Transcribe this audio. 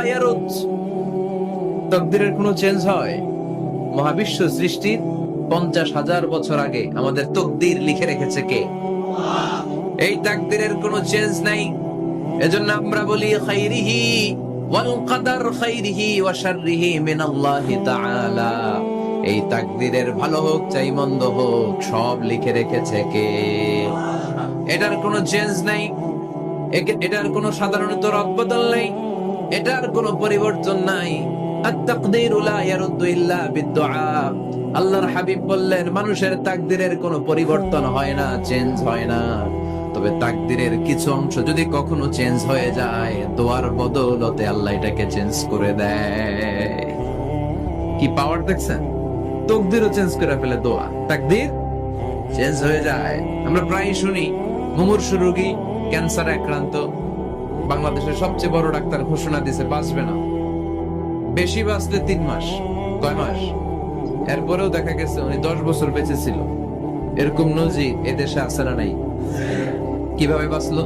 ইয়ারুদ, তাকদীরের কোনো চেঞ্জ হয়? মহাবিশ্ব সৃষ্টির 50,000 বছর আগে আমাদের তকদির লিখে রেখেছে কে? এই তাকদীরের কোনো চেঞ্জ নাই। এজন্য আমরা বলি খাইরিহি ওয়াল কদর, খাইরিহি ওয়া শাররিহি মিনাল্লাহি তাআলা। এই তাকদীরের ভালো হোক চাই মন্দ হোক, সব লিখে রেখেছে কে? এটার কোনো চেঞ্জ নাই, এটার কোনো সাধারণত রদবদল নাই, এটার কোনো পরিবর্তন নাই। আত-তাকদীরু লা ইয়ারুদ্দু ইল্লা বিদ-দুআ। আল্লাহর হাবিব বললেন, মানুষের তাকদীরের কোনো পরিবর্তন হয় না, চেঞ্জ হয় না। তবে তাকদীরের কিছু অংশ যদি কখনো চেঞ্জ হয়ে যায়, দোয়ার বদৌলতে আল্লাহ এটাকে চেঞ্জ করে দেয়। কি পাওয়ার দেখছেন? তাকদীরও চেঞ্জ করে ফেলে দোয়া, তাকদীর চেঞ্জ হয়ে যায়। আমরা প্রায় শুনি মুমূর্ষু রোগী, ক্যান্সার আক্রান্ত, বাংলাদেশের সবচেয়ে বড় ডাক্তার ঘোষণা দিয়েছে বাঁচবে না, বেশি বাঁচলে 3 মাস। কয় মাস? এরপরেও দেখা গেছে উনি 10 বছর বেঁচে ছিল। এরকম নজির এদেশে আছে না নাই? কিভাবে বাঁচলো?